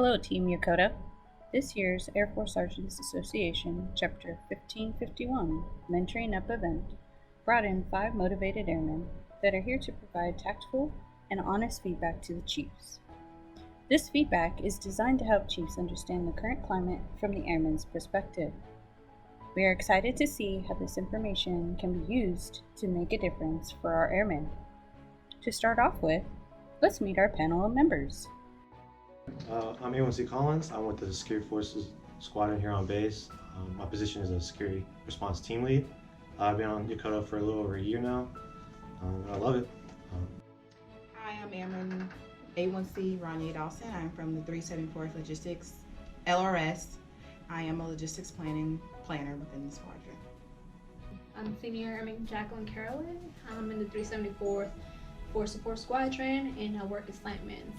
Hello, Team Yokota. This year's Air Force Sergeants Association, Chapter 1551, Mentoring Up event, brought in 5 motivated airmen that are here to provide tactful and honest feedback to the chiefs. This feedback is designed to help chiefs understand the current climate from the airmen's perspective. We are excited to see how this information can be used to make a difference for our airmen. To start off with, let's meet our panel of members. I'm A1C Collins. I'm with the Security Forces Squadron here on base. My position is a Security Response Team Lead. I've been on Yokota for a little over a year now, and I love it. Hi, I'm Airman A1C Ronnie Dawson. I'm from the 374th Logistics LRS. I am a logistics planner within the squadron. I'm Senior Airman Jacqueline Carolyn. I'm in the 374th Force Support Squadron, and I work as lineman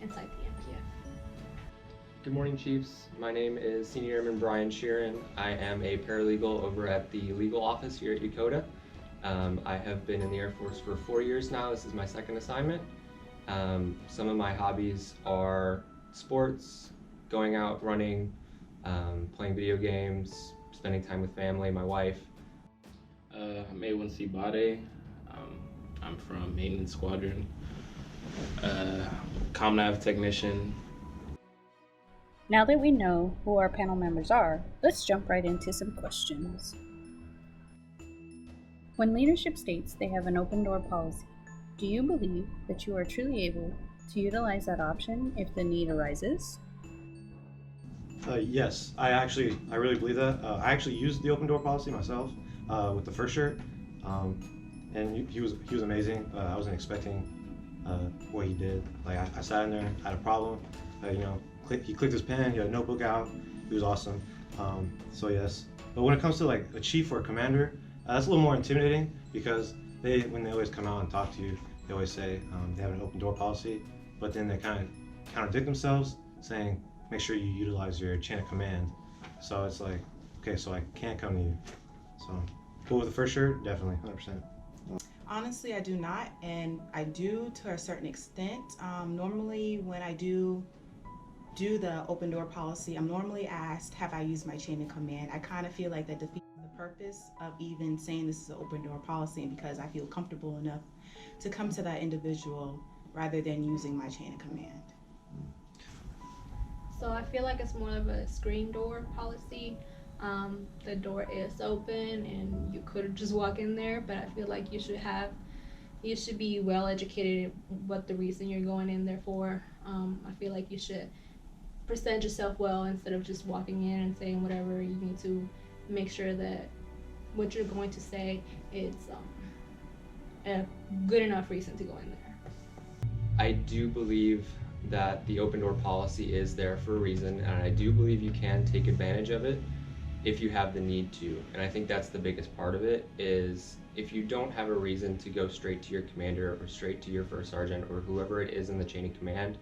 inside the MPF. Good morning, Chiefs. My name is Senior Airman Brian Sheeran. I am a paralegal over at the legal office here at Yokota. I have been in the Air Force for 4 years now. This is my second assignment. Some of my hobbies are sports, going out running, playing video games, spending time with family, my wife. I'm A1C Bade. I'm from Maintenance Squadron, ComNav technician. Now that we know who our panel members are, let's jump right into some questions. When leadership states they have an open door policy, do you believe that you are truly able to utilize that option if the need arises? Yes, I really believe that. I actually used the open door policy myself with the first shirt, and he was amazing. I wasn't expecting what he did. Like I sat in there, had a problem, he clicked his pen, he had a notebook out, he was awesome. So yes, but when it comes to like a chief or a commander, that's a little more intimidating because when they always come out and talk to you, they always say they have an open door policy, but then they kind of contradict themselves, saying make sure you utilize your chain of command. So it's like, okay, so I can't come to you. So, but with the first shirt, definitely, 100%. Honestly, I do not, and I do to a certain extent. Normally, when I do the open door policy, I'm normally asked, have I used my chain of command? I kind of feel like that defeats the purpose of even saying this is an open door policy, because I feel comfortable enough to come to that individual rather than using my chain of command. So I feel like it's more of a screen door policy. The door is open and you could just walk in there, but I feel like you should be well educated what the reason you're going in there for. I feel like you should present yourself well instead of just walking in and saying whatever. You need to make sure that what you're going to say is a good enough reason to go in there. I do believe that the open door policy is there for a reason, and I do believe you can take advantage of it if you have the need to. And I think that's the biggest part of it, is if you don't have a reason to go straight to your commander or straight to your first sergeant or whoever it is in the chain of command,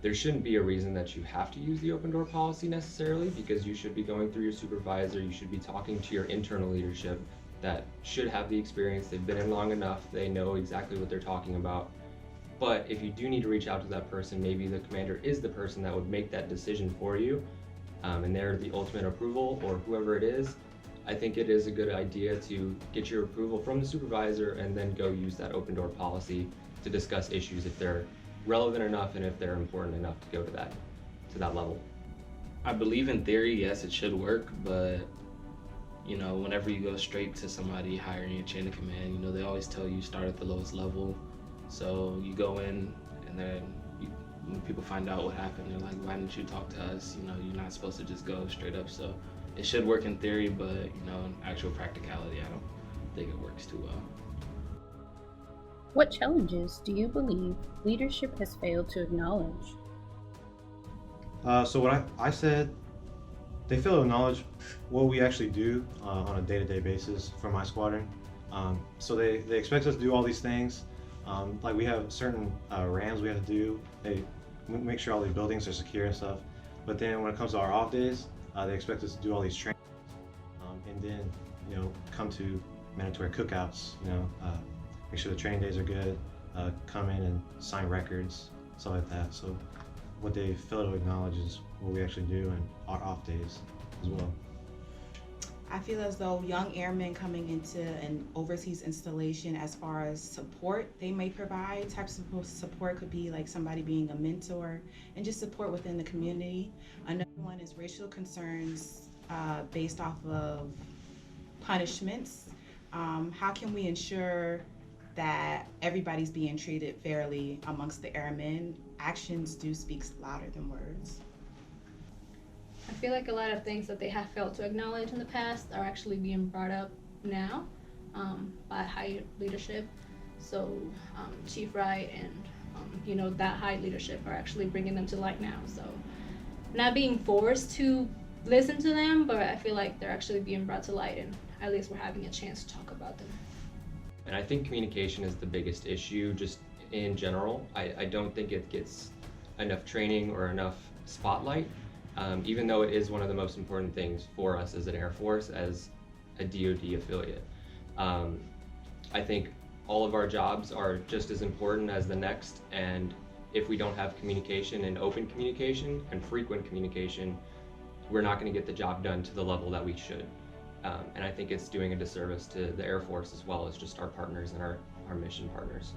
there shouldn't be a reason that you have to use the open door policy necessarily, because you should be going through your supervisor, you should be talking to your internal leadership that should have the experience, they've been in long enough, they know exactly what they're talking about. But if you do need to reach out to that person, maybe the commander is the person that would make that decision for you, and they're the ultimate approval, or whoever it is. I think it is a good idea to get your approval from the supervisor and then go use that open door policy to discuss issues if they're relevant enough and if they're important enough to go to that level. I believe in theory, yes, it should work, but whenever you go straight to somebody hiring a chain of command, they always tell you start at the lowest level. So you go in, and then when people find out what happened, they're like, why didn't you talk to us? You're not supposed to just go straight up. So it should work in theory, but in actual practicality, I don't think it works too well. What challenges do you believe leadership has failed to acknowledge? So what I said, they fail to acknowledge what we actually do on a day-to-day basis for my squadron. So they expect us to do all these things. Like we have certain RAMs we have to do. They make sure all these buildings are secure and stuff. But then when it comes to our off days, they expect us to do all these trainings, and then come to mandatory cookouts. Make sure the training days are good, come in and sign records, stuff like that. So what they fail to acknowledge is what we actually do and our off days as well. I feel as though young airmen coming into an overseas installation, as far as support they may provide, types of support could be like somebody being a mentor and just support within the community. Another one is racial concerns based off of punishments. How can we ensure that everybody's being treated fairly amongst the airmen? Actions do speak louder than words. I feel like a lot of things that they have failed to acknowledge in the past are actually being brought up now by high leadership. So Chief Wright and that high leadership are actually bringing them to light now. So not being forced to listen to them, but I feel like they're actually being brought to light, and at least we're having a chance to talk about them. And I think communication is the biggest issue just in general. I don't think it gets enough training or enough spotlight. Even though it is one of the most important things for us as an Air Force, as a DoD affiliate. I think all of our jobs are just as important as the next, and if we don't have communication and open communication and frequent communication, we're not going to get the job done to the level that we should. And I think it's doing a disservice to the Air Force as well as just our partners and our mission partners.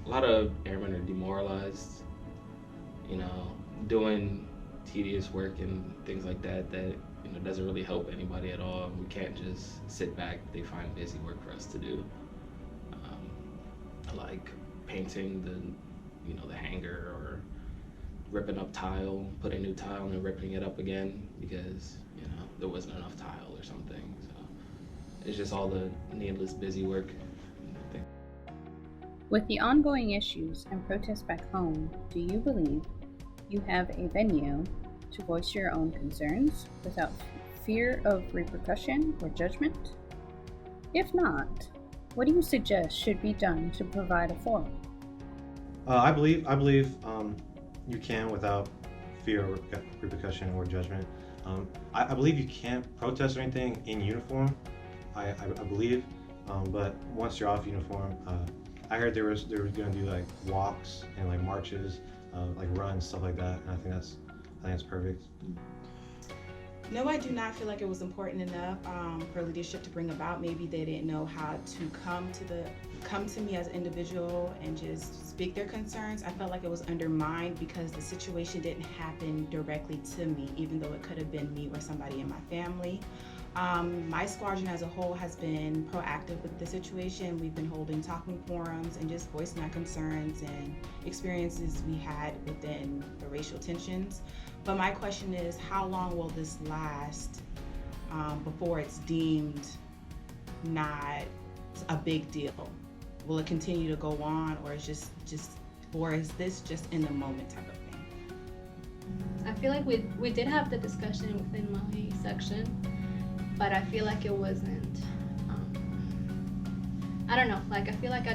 A lot of airmen are demoralized, doing tedious work and things like that doesn't really help anybody at all. We can't just sit back. They find busy work for us to do, like painting the hangar, or ripping up tile, putting new tile and then ripping it up again because there wasn't enough tile or something. So it's just all the needless busy work. With the ongoing issues and protests back home, do you believe you have a venue to voice your own concerns without fear of repercussion or judgment? If not, what do you suggest should be done to provide a forum? I believe you can without fear of repercussion or judgment. I believe you can't protest or anything in uniform. I believe, but once you're off uniform, I heard they were going to do like walks and like marches, like runs, stuff like that, and I think that's perfect. No, I do not feel like it was important enough for leadership to bring about. Maybe they didn't know how to come to me as an individual and just speak their concerns. I felt like it was undermined because the situation didn't happen directly to me, even though it could have been me or somebody in my family. My squadron as a whole has been proactive with the situation. We've been holding talking forums and just voicing our concerns and experiences we had within the racial tensions. But my question is, how long will this last before it's deemed not a big deal? Will it continue to go on, or is this just in the moment type of thing? I feel like we did have the discussion within my section, but I feel like it wasn't, I don't know, like I feel like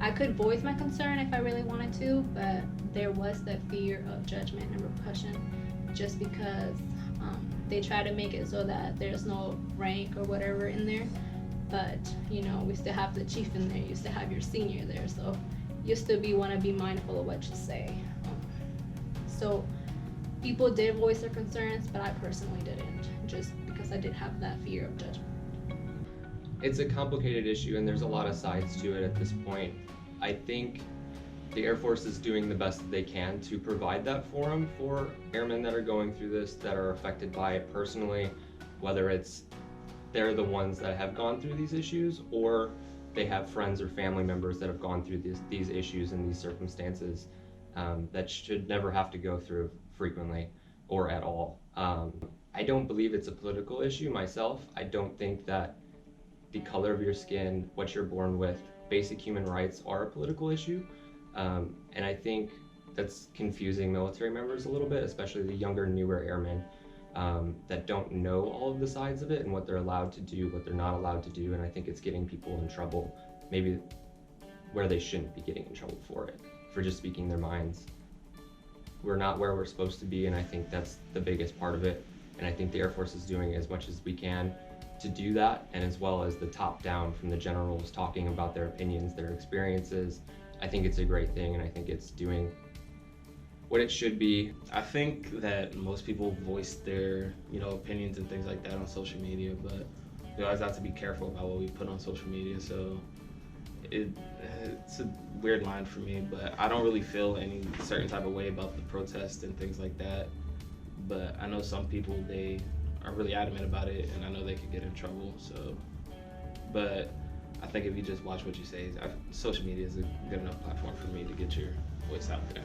I could voice my concern if I really wanted to, but there was that fear of judgment and repercussion just because they try to make it so that there's no rank or whatever in there. But we still have the chief in there, you still have your senior there, so you still want to be mindful of what you say. So people did voice their concerns, but I personally didn't, just because I did have that fear of judgment. It's a complicated issue and there's a lot of sides to it at this point. I think the Air Force is doing the best that they can to provide that forum for airmen that are going through this, that are affected by it personally, whether it's they're the ones that have gone through these issues or they have friends or family members that have gone through these issues and these circumstances that should never have to go through frequently or at all. I don't believe it's a political issue myself. I don't think that the color of your skin, what you're born with, basic human rights are a political issue. And I think that's confusing military members a little bit, especially the younger, newer airmen that don't know all of the sides of it and what they're allowed to do, what they're not allowed to do. And I think it's getting people in trouble, maybe where they shouldn't be getting in trouble for it, for just speaking their minds. We're not where we're supposed to be, and I think that's the biggest part of it. And I think the Air Force is doing as much as we can to do that, and as well as the top down from the generals talking about their opinions, their experiences. I think it's a great thing, and I think it's doing what it should be. I think that most people voice their, opinions and things like that on social media, but we always have to be careful about what we put on social media. So it's a weird line for me, but I don't really feel any certain type of way about the protest and things like that. But I know some people, they are really adamant about it, and I know they could get in trouble. So, but I think if you just watch what you say, social media is a good enough platform for me to get your voice out there.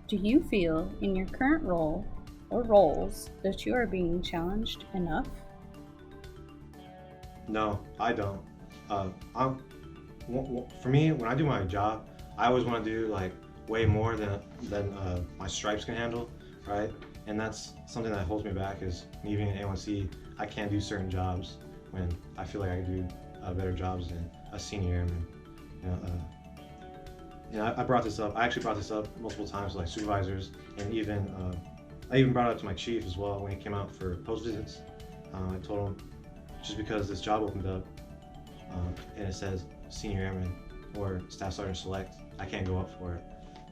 Do you feel in your current role or roles that you are being challenged enough? No, I don't. For me, when I do my job, I always want to do like way more than my stripes can handle, right? And that's something that holds me back, is me being an A1C, I can't do certain jobs when I feel like I can do better jobs than a senior airman. I brought this up. I actually brought this up multiple times to like supervisors, and I even brought it up to my chief as well when he came out for post visits. I told him, just because this job opened up and it says senior airman or staff sergeant select, I can't go up for it,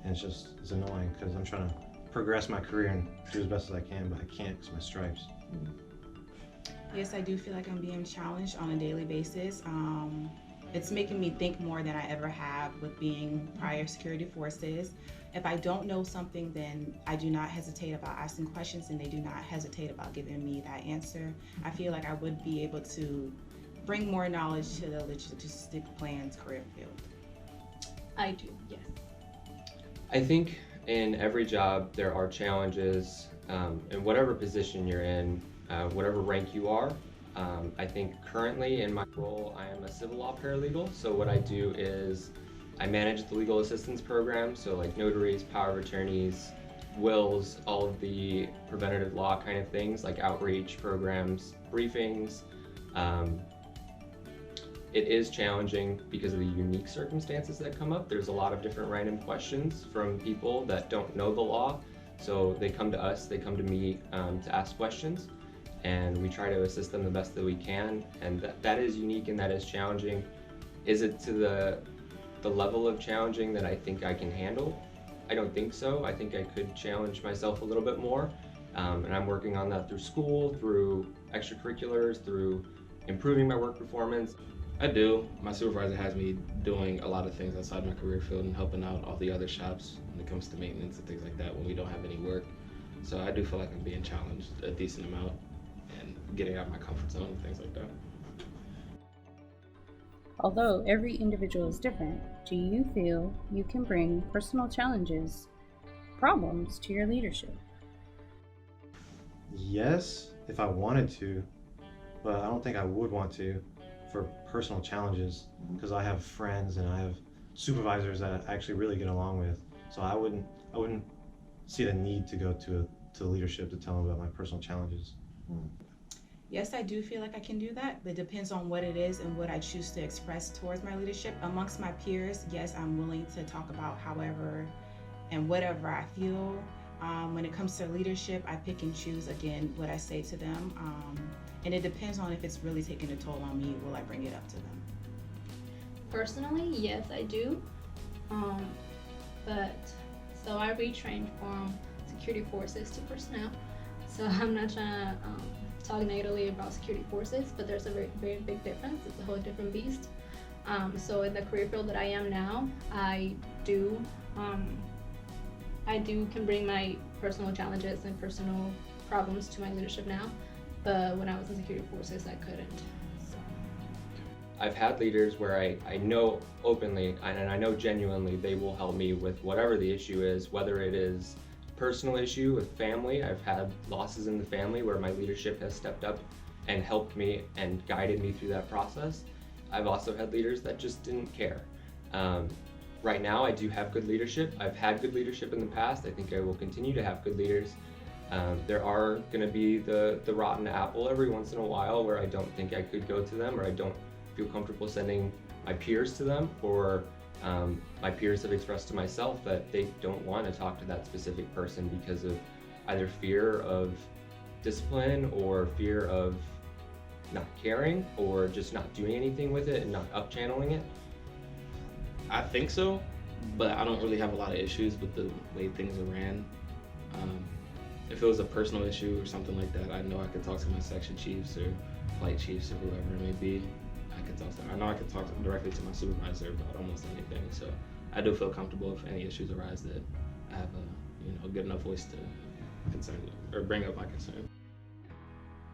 and it's annoying because I'm trying to progress my career and do as best as I can, but I can't because of my stripes. Yes, I do feel like I'm being challenged on a daily basis. It's making me think more than I ever have with being prior security forces. If I don't know something, then I do not hesitate about asking questions, and they do not hesitate about giving me that answer. I feel like I would be able to bring more knowledge to the logistic plans career field. I do, yes. I think in every job there are challenges, in whatever position you're in, whatever rank you are. I think currently in my role, I am a civil law paralegal. So what I do is I manage the legal assistance program. So like notaries, power of attorneys, wills, all of the preventative law kind of things, like outreach programs, briefings. It is challenging because of the unique circumstances that come up. There's a lot of different random questions from people that don't know the law. So they come to us, they come to me to ask questions, and we try to assist them the best that we can. And that is unique and that is challenging. Is it to the level of challenging that I think I can handle? I don't think so. I think I could challenge myself a little bit more. And I'm working on that through school, through extracurriculars, through improving my work performance. I do. My supervisor has me doing a lot of things outside my career field and helping out all the other shops when it comes to maintenance and things like that when we don't have any work. So I do feel like I'm being challenged a decent amount and getting out of my comfort zone and things like that. Although every individual is different, do you feel you can bring personal challenges, problems to your leadership? Yes, if I wanted to, but I don't think I would want to for personal challenges, because I have friends and I have supervisors that I actually really get along with. So I wouldn't see the need to go to leadership to tell them about my personal challenges. Yes, I do feel like I can do that. It depends on what it is and what I choose to express towards my leadership. Amongst my peers, yes, I'm willing to talk about however and whatever I feel. When it comes to leadership, I pick and choose, again, what I say to them. And it depends on if it's really taking a toll on me, will I bring it up to them? Personally, yes, I do. So I retrained from security forces to personnel. So I'm not trying to talk negatively about security forces, but there's a very, very big difference. It's a whole different beast. So in the career field that I am now, I can bring my personal challenges and personal problems to my leadership now, but when I was in security forces, I couldn't. So. I've had leaders where I know openly and I know genuinely they will help me with whatever the issue is, whether it is personal issue with family. I've had losses in the family where my leadership has stepped up and helped me and guided me through that process. I've also had leaders that just didn't care. Right now I do have good leadership. I've had good leadership in the past. I think I will continue to have good leaders. There are going to be the rotten apple every once in a while where I don't think I could go to them, or I don't feel comfortable sending my peers to them, or my peers have expressed to myself that they don't want to talk to that specific person because of either fear of discipline or fear of not caring or just not doing anything with it and not up channeling it. I think so, but I don't really have a lot of issues with the way things are ran. If it was a personal issue or something like that, I know I could talk to my section chiefs or flight chiefs or whoever it may be. I know I could talk directly to my supervisor about almost anything. So I do feel comfortable if any issues arise that I have a good enough voice to concern or bring up my concern.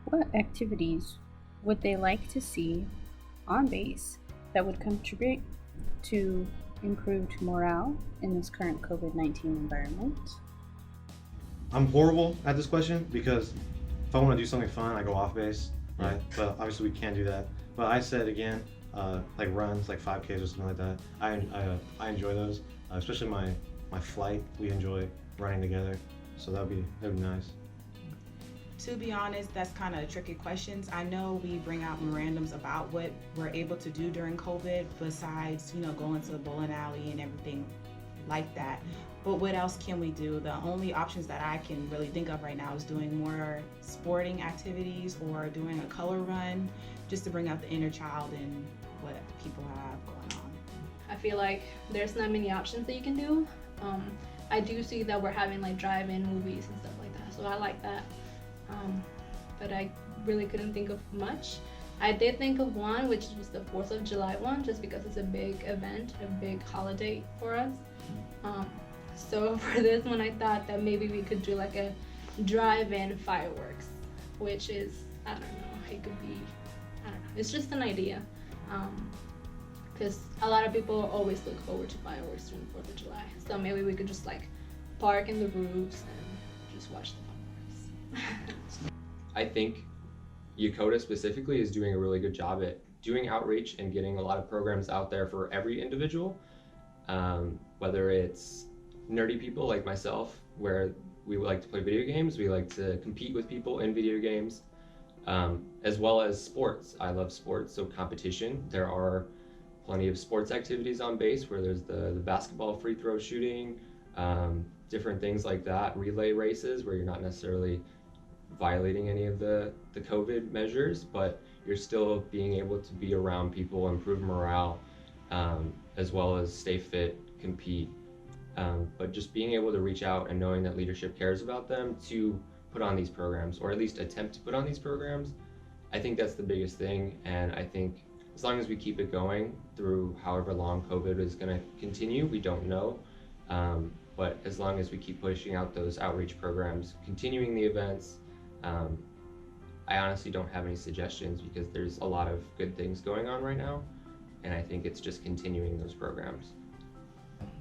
What activities would they like to see on base that would contribute to improved morale in this current COVID-19 environment? I'm horrible at this question because if I want to do something fun, I go off base, right? But obviously we can't do that. But I said again, like runs, like 5Ks or something like that. I enjoy those, especially my flight. We enjoy running together, so that'd be nice. To be honest, that's kind of tricky questions. I know we bring out memorandums about what we're able to do during COVID besides, going to the bowling alley and everything like that. But what else can we do? The only options that I can really think of right now is doing more sporting activities or doing a color run just to bring out the inner child and what people have going on. I feel like there's not many options that you can do. I do see that we're having like drive-in movies and stuff like that, so I like that. But I really couldn't think of much. I did think of one, which was the 4th of July one, just because it's a big event, a big holiday for us. So for this one, I thought that maybe we could do like a drive-in fireworks, which is, I don't know, it could be, I don't know, it's just an idea. Because a lot of people always look forward to fireworks during the 4th of July. So maybe we could just like park in the roofs and just watch the fireworks. I think Yokota specifically is doing a really good job at doing outreach and getting a lot of programs out there for every individual, whether it's nerdy people like myself, where we like to play video games, we like to compete with people in video games, as well as sports. I love sports, so competition. There are plenty of sports activities on base where there's the basketball free throw shooting, different things like that, relay races where you're not necessarily violating any of the COVID measures, but you're still being able to be around people, improve morale, as well as stay fit, compete. But just being able to reach out and knowing that leadership cares about them to put on these programs, or at least attempt to put on these programs, I think that's the biggest thing. And I think as long as we keep it going through however long COVID is going to continue, we don't know. But as long as we keep pushing out those outreach programs, continuing the events, I honestly don't have any suggestions because there's a lot of good things going on right now, and I think it's just continuing those programs.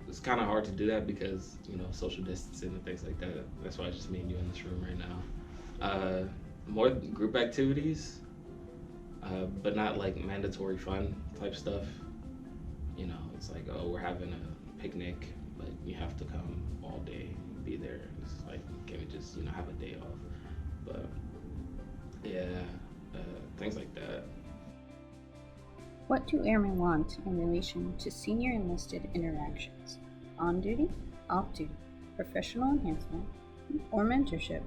It's kind of hard to do that because, social distancing and things like that. That's why it's just me and you in this room right now. More group activities, but not like mandatory fun type stuff. It's like, oh, we're having a picnic, but you have to come all day, be there. It's like, can we just, have a day off? But yeah, things like that. What do airmen want in relation to senior enlisted interactions? On duty, off duty, professional enhancement, or mentorship?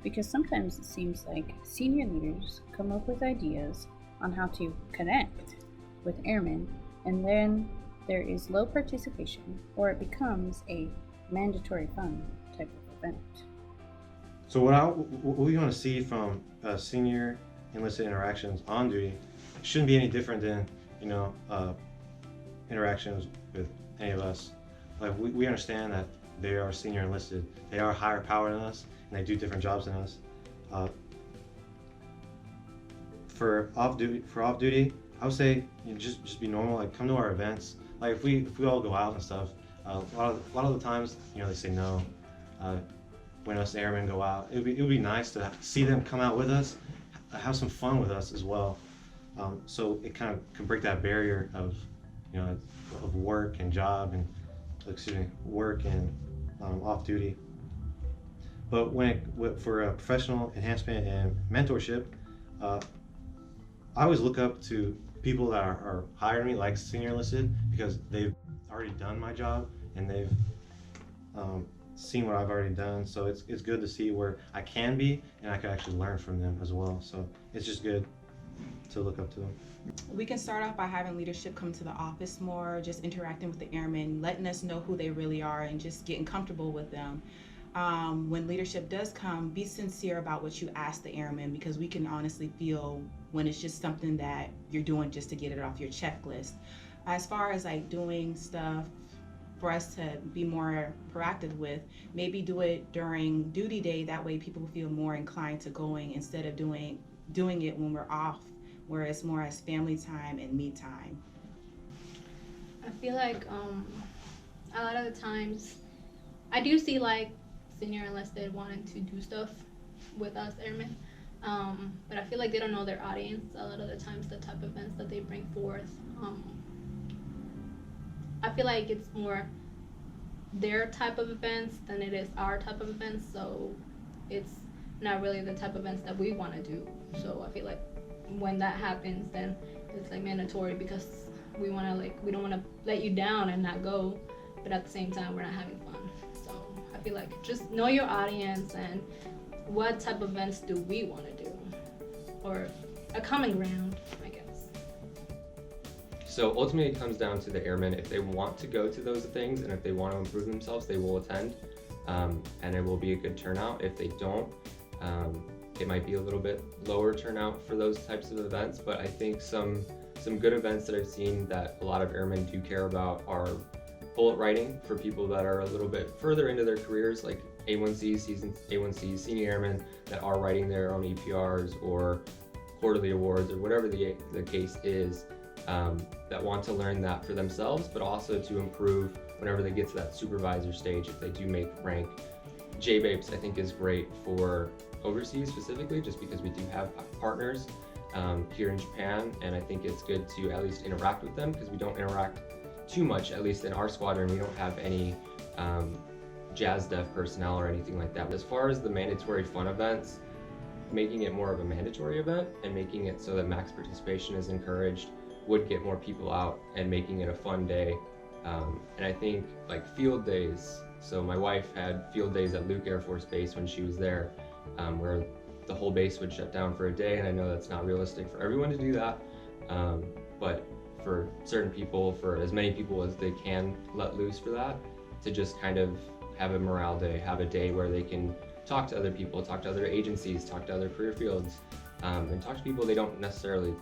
Because sometimes it seems like senior leaders come up with ideas on how to connect with airmen, and then there is low participation, or it becomes a mandatory fun type of event. So what we want to see from senior enlisted interactions on duty shouldn't be any different than interactions with any of us. Like we understand that they are senior enlisted, they are higher power than us, and they do different jobs than us. For off duty, I would say just be normal. Like come to our events. Like if we all go out and stuff, a lot of the times they say no. When us airmen go out, it would be nice to see them come out with us, have some fun with us as well. So it kind of can break that barrier of of work and job and work and off duty. But for a professional enhancement and mentorship, I always look up to people that are higher than me, like senior enlisted, because they've already done my job and they've seen what I've already done. So it's good to see where I can be and I can actually learn from them as well. So it's just good. to look up to them? We can start off by having leadership come to the office more, just interacting with the airmen, letting us know who they really are, and just getting comfortable with them. When leadership does come, be sincere about what you ask the airmen, because we can honestly feel when it's just something that you're doing just to get it off your checklist. As far as like doing stuff for us to be more proactive with, maybe do it during duty day, that way people feel more inclined to going instead of doing it when we're off, where it's more as family time and me time. I feel like a lot of the times I do see like senior enlisted wanting to do stuff with us airmen, but I feel like they don't know their audience a lot of the times, the type of events that they bring forth. I feel like it's more their type of events than it is our type of events, so it's not really the type of events that we want to do. So I feel like when that happens, then it's like mandatory, because we don't want to let you down and not go, but at the same time we're not having fun. So I feel like just know your audience and what type of events do we want to do, or a common ground, I guess. So ultimately it comes down to the airmen. If they want to go to those things and if they want to improve themselves, they will attend, and it will be a good turnout. If they don't, it might be a little bit lower turnout for those types of events, but I think some good events that I've seen that a lot of airmen do care about are bullet writing for people that are a little bit further into their careers, like A1Cs, senior airmen that are writing their own EPRs or quarterly awards or whatever the case is, that want to learn that for themselves, but also to improve whenever they get to that supervisor stage if they do make rank. JBAPES I think is great for overseas specifically, just because we do have partners here in Japan, and I think it's good to at least interact with them, because we don't interact too much, at least in our squadron. We don't have any jazz deaf personnel or anything like that. But as far as the mandatory fun events, making it more of a mandatory event and making it so that max participation is encouraged would get more people out and making it a fun day. And I think like field days, so my wife had field days at Luke Air Force Base when she was there, where the whole base would shut down for a day, and I know that's not realistic for everyone to do that, but for certain people, for as many people as they can let loose for that, to just kind of have a morale day, have a day where they can talk to other people, talk to other agencies, talk to other career fields, and talk to people they don't necessarily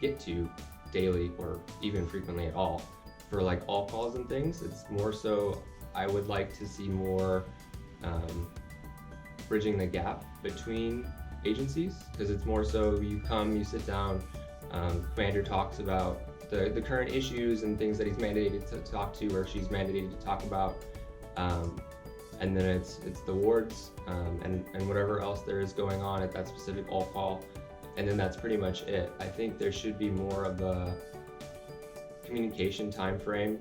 get to daily or even frequently at all. For like all calls and things, it's more so I would like to see more bridging the gap between agencies, because it's more so you come, you sit down, commander talks about the current issues and things that he's mandated to talk to or she's mandated to talk about, and then it's the wards and whatever else there is going on at that specific all call, and then that's pretty much it. I think there should be more of a communication time frame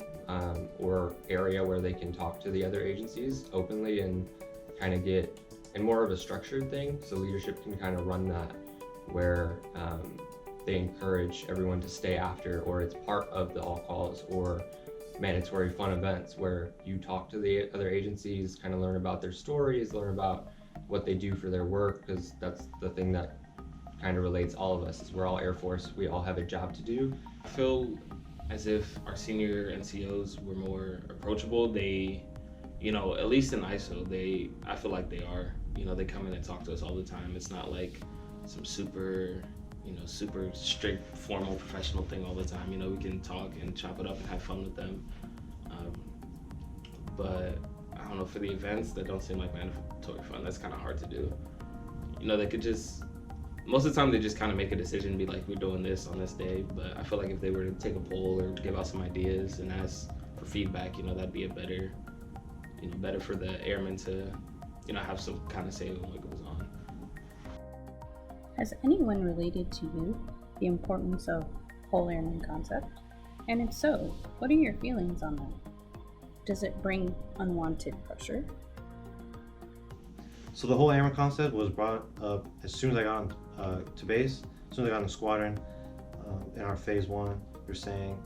or area where they can talk to the other agencies openly and kind of get, and more of a structured thing, so leadership can kind of run that, where they encourage everyone to stay after, or it's part of the all calls or mandatory fun events where you talk to the other agencies, kind of learn about their stories, learn about what they do for their work, because that's the thing that kind of relates all of us, is we're all Air Force, we all have a job to do. I feel as if our senior NCOs were more approachable. They, at least in ISO, I feel like they are. They come in and talk to us all the time. It's not like some super strict, formal, professional thing all the time. We can talk and chop it up and have fun with them. But I don't know, for the events that don't seem like mandatory fun, that's kind of hard to do. They could just, most of the time they just kind of make a decision and be like, we're doing this on this day. But I feel like if they were to take a poll or give out some ideas and ask for feedback, that'd be a better for the airmen to, have some kind of say on what goes on. Has anyone related to you the importance of whole airman concept? And if so, what are your feelings on that? Does it bring unwanted pressure? So the whole airman concept was brought up as soon as I got on to base, as soon as I got in the squadron. In our phase 1, they're saying,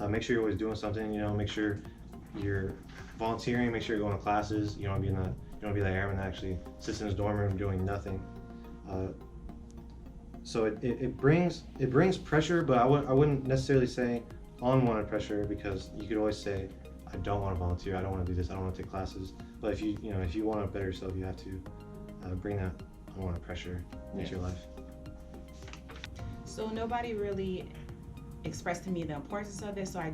make sure you're always doing something, make sure you're volunteering, make sure you're going to classes. You don't want to be that airman that actually sits in his dorm room doing nothing. So it brings pressure, but I wouldn't necessarily say unwanted pressure, because you could always say, I don't want to volunteer, I don't want to do this, I don't want to take classes. But if you want to better yourself, you have to bring that unwanted pressure into your life. So nobody really expressed to me the importance of it, so I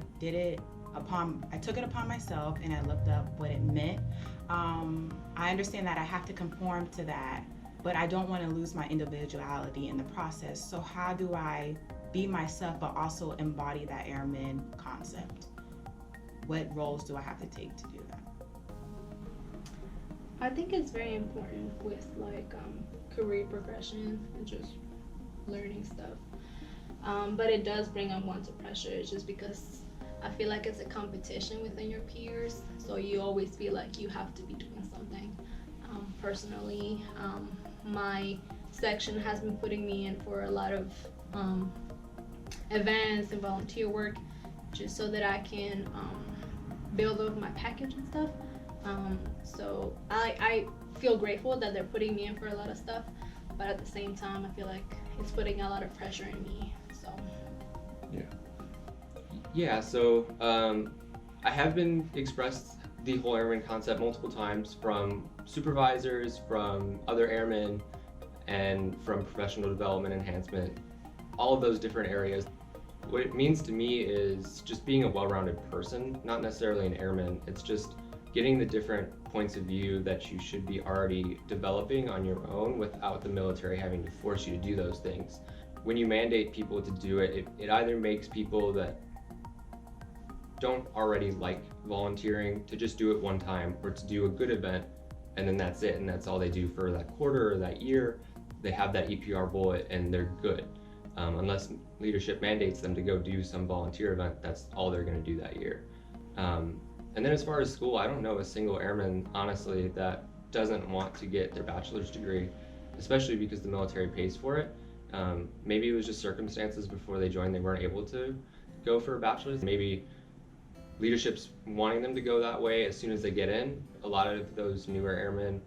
took it upon myself, and I looked up what it meant. I understand that I have to conform to that, but I don't want to lose my individuality in the process. So how do I be myself but also embody that airman concept? What roles do I have to take to do that? I think it's very important with like career progression and just learning stuff. But it does bring unwanted pressure, just because I feel like it's a competition within your peers. So you always feel like you have to be doing something. Personally, my section has been putting me in for a lot of events and volunteer work, just so that I can build up my package and stuff. So I feel grateful that they're putting me in for a lot of stuff, but at the same time, I feel like it's putting a lot of pressure on me. So Yeah, so I have been expressed the whole airman concept multiple times from supervisors, from other airmen, and from professional development enhancement, all of those different areas. What it means to me is just being a well-rounded person, not necessarily an airman. It's just getting the different points of view that you should be already developing on your own without the military having to force you to do those things. When you mandate people to do it, it either makes people that don't already like volunteering to just do it one time, or to do a good event and then that's it, and that's all they do for that quarter or that year. They have that EPR bullet and they're good. Unless leadership mandates them to go do some volunteer event, that's all they're going to do that year. And then as far as school, I don't know a single airman, honestly, that doesn't want to get their bachelor's degree, especially because the military pays for it. Maybe it was just circumstances before they joined, they weren't able to go for a bachelor's. Maybe leadership's wanting them to go that way as soon as they get in. A lot of those newer airmen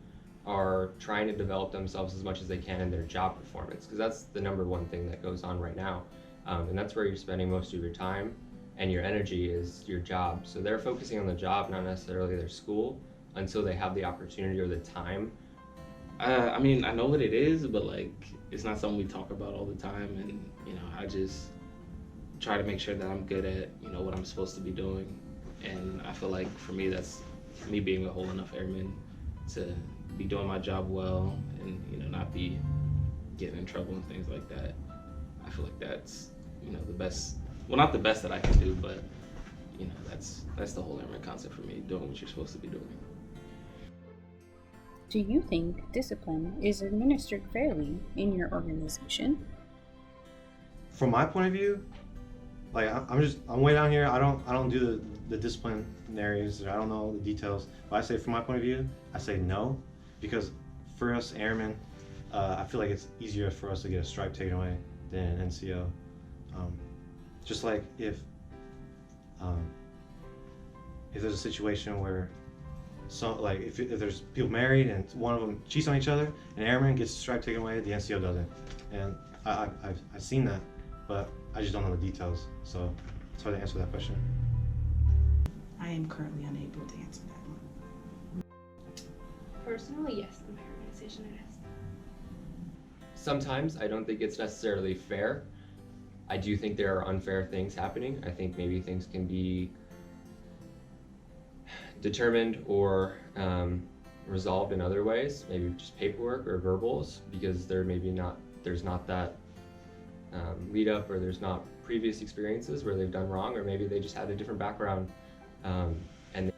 are trying to develop themselves as much as they can in their job performance, because that's the number one thing that goes on right now. And that's where you're spending most of your time and your energy is your job. So they're focusing on the job, not necessarily their school, until they have the opportunity or the time. I mean, I know what it is, but like, it's not something we talk about all the time. And, I just try to make sure that I'm good at, what I'm supposed to be doing. And I feel like for me, that's me being a whole enough airman to be doing my job well and, not be getting in trouble and things like that. I feel like that's, the best, well, not the best that I can do, but, that's the whole airman concept for me, doing what you're supposed to be doing. Do you think discipline is administered fairly in your organization? From my point of view, like I'm way down here. I don't do the disciplinaries. I don't know the details. But I say, from my point of view, I say no, because for us airmen, I feel like it's easier for us to get a stripe taken away than an NCO. Just like if there's a situation where if there's people married and one of them cheats on each other, an airman gets a stripe taken away, the NCO doesn't. And I've seen that, but I just don't know the details, so it's hard to answer that question. I am currently unable to answer that one. personally, yes, in my organization it is. Sometimes I don't think it's necessarily fair. I do think there are unfair things happening. I think maybe things can be determined or resolved in other ways, maybe just paperwork or verbals, because there's not that lead up, or there's not previous experiences where they've done wrong, or maybe they just had a different background and they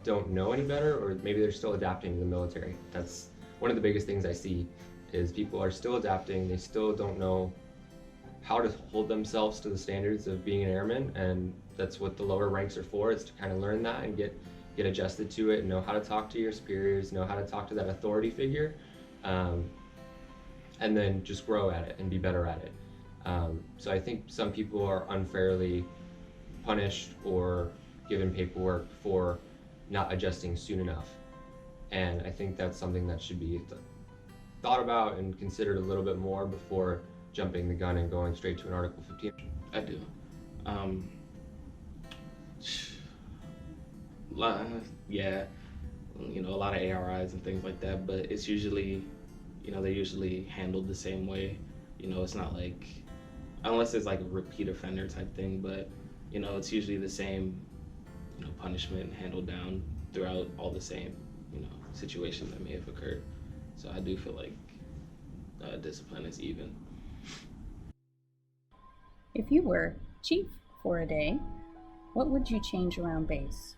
don't know any better, or maybe they're still adapting to the military. That's one of the biggest things I see, is people are still adapting. They still don't know how to hold themselves to the standards of being an airman, and that's what the lower ranks are for, is to kind of learn that and get adjusted to it and know how to talk to your superiors, know how to talk to that authority figure, and then just grow at it and be better at it. So I think some people are unfairly punished or given paperwork for not adjusting soon enough. And I think that's something that should be thought about and considered a little bit more before jumping the gun and going straight to an Article 15? I do. Yeah, you know, a lot of ARIs and things like that, but it's usually, you know, they're usually handled the same way. You know, it's not like, unless it's like a repeat offender type thing, but, you know, it's usually the same, you know, punishment handled down throughout all the same, you know, situations that may have occurred. So I do feel like discipline is even. If you were chief for a day, what would you change around base?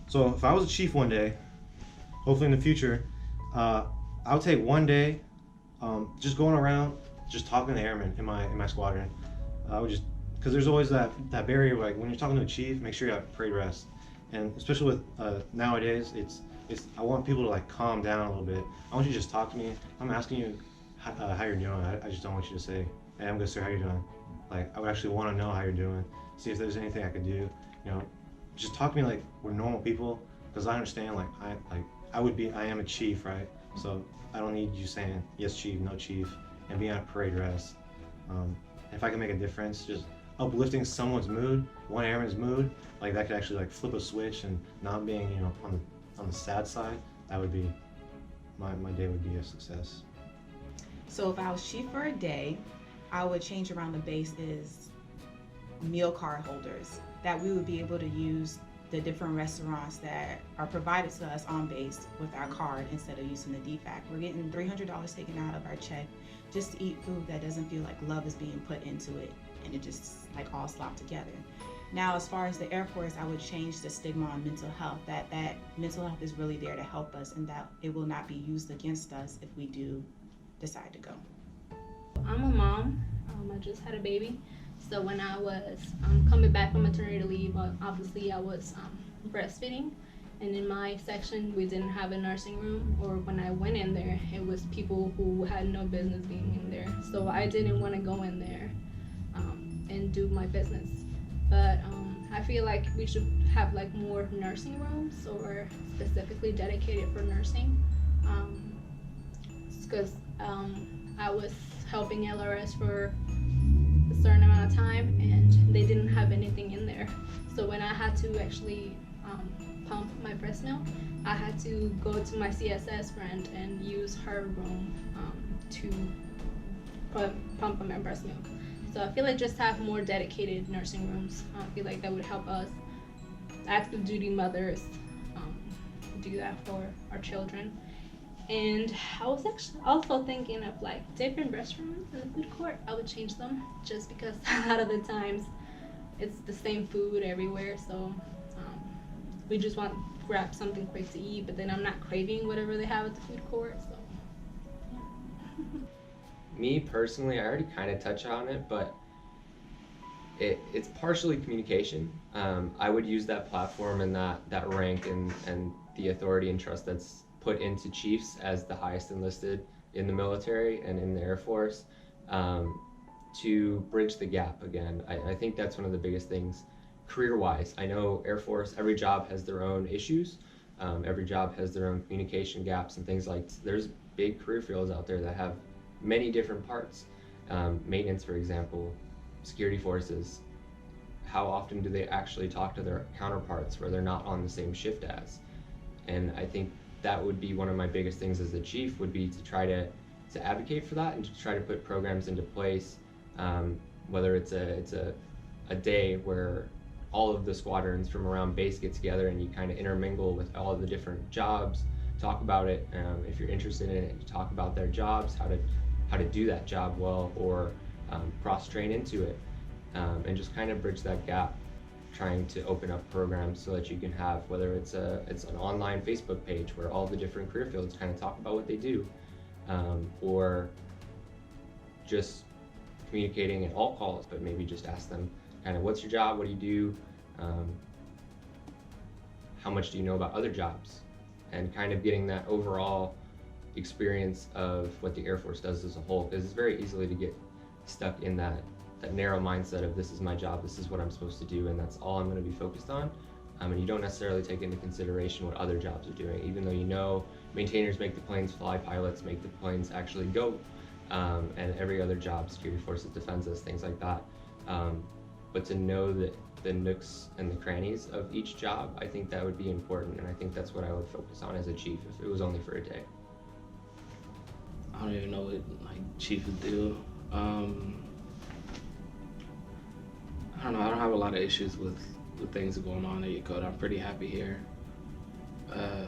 So if I was a chief one day, hopefully in the future, I would take one day, just going around, just talking to airmen in my squadron. I would just, because there's always that barrier, like when you're talking to a chief, make sure you have parade rest, and especially with nowadays, it's I want people to like calm down a little bit. I want you to just talk to me. I'm asking you how you're doing. I just don't want you to say, "Hey, I'm good, sir. How you doing?" Like I would actually want to know how you're doing. See if there's anything I could do. You know, just talk to me like we're normal people, because I understand I am a chief, right? So I don't need you saying yes chief, no chief, and being on parade rest. If I can make a difference, just uplifting someone's mood, one airman's mood, like that could actually like flip a switch and not being, you know, on the sad side, that would be my day would be a success. So if I was chief for a day, I would change around the base is meal card holders, that we would be able to use the different restaurants that are provided to us on base with our card instead of using the DFAC. We're getting $300 taken out of our check just to eat food that doesn't feel like love is being put into it, and it just like all slopped together. Now, as far as the Air Force, I would change the stigma on mental health, that mental health is really there to help us, and that it will not be used against us if we do decide to go. I'm a mom. I just had a baby. So when I was coming back from maternity leave, obviously I was breastfeeding. And in my section, we didn't have a nursing room, or when I went in there, it was people who had no business being in there. So I didn't want to go in there and do my business. But I feel like we should have like more nursing rooms, or specifically dedicated for nursing. Because I was helping LRS for a certain amount of time, and they didn't have anything in there. So when I had to actually pump my breast milk, I had to go to my CSS friend and use her room to pump my breast milk. So I feel like just have more dedicated nursing rooms. I feel like that would help us active duty mothers do that for our children. And I was actually also thinking of like different restaurants in the food court. I would change them just because a lot of the times it's the same food everywhere. So we just want to grab something quick to eat, but then I'm not craving whatever they have at the food court. So yeah. Me personally, I already kind of touched on it, but it's partially communication. I would use that platform and that rank and the authority and trust that's put into chiefs as the highest enlisted in the military and in the Air Force to bridge the gap again. I think that's one of the biggest things career-wise. I know Air Force, every job has their own issues. Every job has their own communication gaps and things like that. There's big career fields out there that have many different parts. Maintenance, for example, security forces. How often do they actually talk to their counterparts where they're not on the same shift as? And I think that would be one of my biggest things as a chief, would be to try to advocate for that and to try to put programs into place, whether it's a day where all of the squadrons from around base get together and you kind of intermingle with all of the different jobs, talk about it. If you're interested in it, you talk about their jobs, how to do that job well, or cross-train into it, and just kind of bridge that gap, trying to open up programs so that you can have, whether it's an online Facebook page where all the different career fields kind of talk about what they do, or just communicating at all calls, but maybe just ask them kind of, what's your job, what do you do, how much do you know about other jobs, and kind of getting that overall experience of what the Air Force does as a whole, because it's very easily to get stuck in that narrow mindset of, this is my job, this is what I'm supposed to do, and that's all I'm going to be focused on. And you don't necessarily take into consideration what other jobs are doing, even though you know maintainers make the planes fly, pilots make the planes actually go. and every other job, security forces, defenses, things like that. But to know that the nooks and the crannies of each job, I think that would be important, and I think that's what I would focus on as a chief if it was only for a day. I don't even know what like chief would do. I don't know. I don't have a lot of issues with things going on at Yokota. I'm pretty happy here. I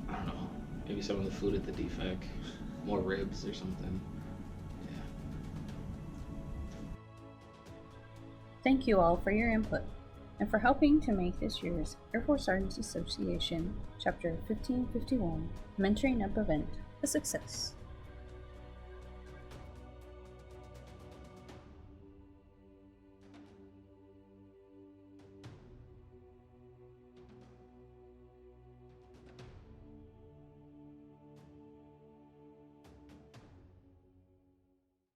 don't know. Maybe some of the food at the defect, more ribs or something. Yeah. Thank you all for your input and for helping to make this year's Air Force Sergeants Association Chapter 1551 Mentoring Up event a success.